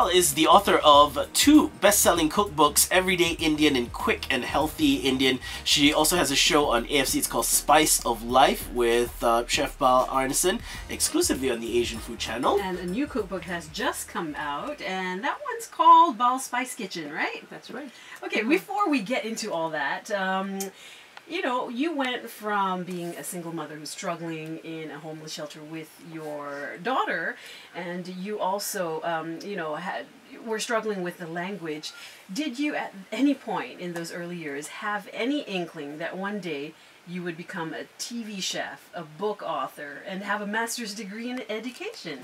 Bal is the author of 2 best-selling cookbooks, Everyday Indian and Quick and Healthy Indian. She also has a show on AFC, it's called Spice of Life with Chef Bal Arneson, exclusively on the Asian Food Channel. And a new cookbook has just come out, and that one's called Bal's Spice Kitchen, right? That's right. Okay, before we get into all that, you know, you went from being a single mother who's struggling in a homeless shelter with your daughter, and you also, you know, were struggling with the language. Did you, at any point in those early years, have any inkling that one day you would become a TV chef, a book author, and have a master's degree in education?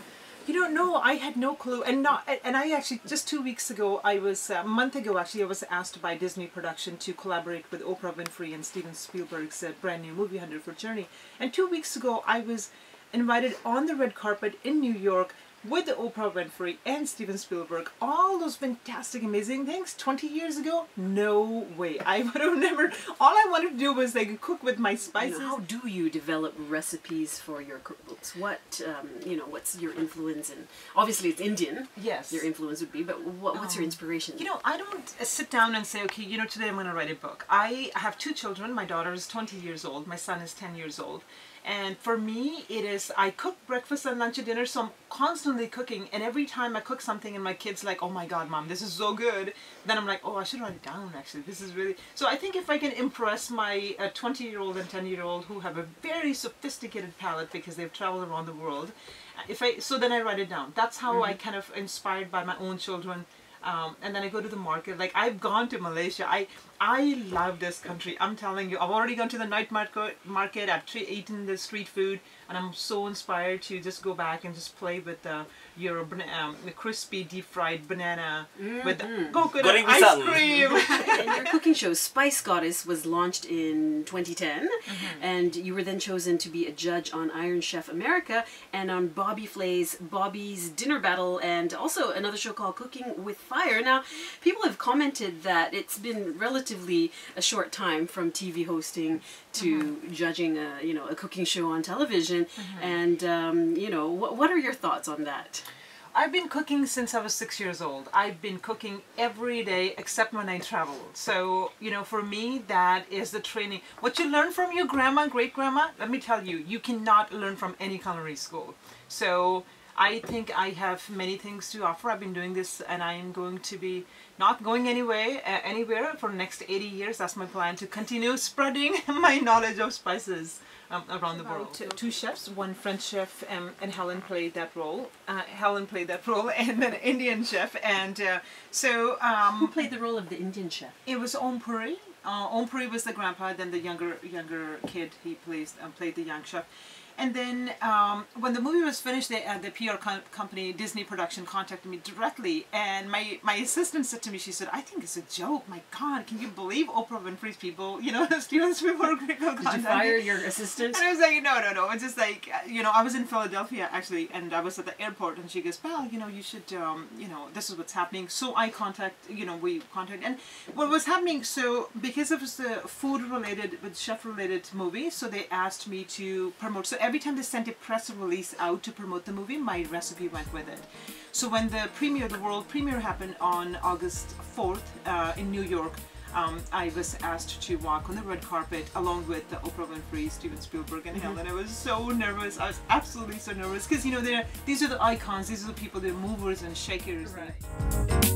You don't know. I had no clue, and I actually just 2 weeks ago, a month ago actually, I was asked by Disney Production to collaborate with Oprah Winfrey and Steven Spielberg's brand new movie 100 Journey. And 2 weeks ago, I was invited on the red carpet in New York with Oprah Winfrey and Steven Spielberg. All those fantastic, amazing things. 20 years ago, no way. I would have never. All I wanted to do was like cook with my spices. You know, how do you develop recipes for your cookbooks? What, you know, what's your influence? And obviously, it's Indian. Yes. Your influence would be, but what's your inspiration? You know, I don't sit down and say, okay, you know, today I'm going to write a book. I have 2 children. My daughter is 20 years old. My son is 10 years old. And for me, it is, I cook breakfast and lunch and dinner, so I'm constantly cooking. And every time I cook something and my kid's like, oh my God, Mom, this is so good. Then I'm like, oh, I should write it down, actually. This is really... So I think if I can impress my 20-year-old and 10-year-old who have a very sophisticated palate because they've traveled around the world, so then I write it down. That's how I kind of inspired by my own children. And then I go to the market. Like, I've gone to Malaysia. I love this country. I'm telling you, I've already gone to the night market. I've eaten the street food, and I'm so inspired to just go back and just play with your crispy deep fried banana with coconut ice cream. And your cooking show, Spice Goddess, was launched in 2010, and you were then chosen to be a judge on Iron Chef America and on Bobby Flay's Bobby's Dinner Battle, and also another show called Cooking with Fire. Now, people have commented that it's been relatively a short time from TV hosting to judging a cooking show on television, and you know, what are your thoughts on that? I've been cooking since I was 6 years old. I've been cooking every day except when I travel. So, you know, for me, that is the training. What you learn from your grandma, great-grandma, let me tell you, you cannot learn from any culinary school. So I think I have many things to offer. I've been doing this, and I am going to be not going anywhere for the next 80 years. That's my plan, to continue spreading my knowledge of spices around the world. 2 chefs, one French chef, and Helen played that role. And then an Indian chef. And who played the role of the Indian chef? It was Om Puri. Om Puri was the grandpa. Then the younger kid, he played the young chef. And then when the movie was finished, the PR company, Disney Production, contacted me directly. And my assistant said to me, she said, I think it's a joke. My God, can you believe Oprah Winfrey's people, you know, Steven Spielberg. Did you fire your assistant? And I was like, no. It's just like, you know, I was in Philadelphia, actually, and I was at the airport. And she goes, Bal, you know, you should, you know, this is what's happening. So we contacted. And what was happening, so because it was the food-related, chef-related movie, so they asked me to promote. So every time they sent a press release out to promote the movie, my recipe went with it. So when the world premiere happened on August 4th in New York, I was asked to walk on the red carpet along with Oprah Winfrey, Steven Spielberg, and Helen. I was so nervous. I was absolutely so nervous because, you know, these are the icons. These are the people, they're movers and shakers. Right.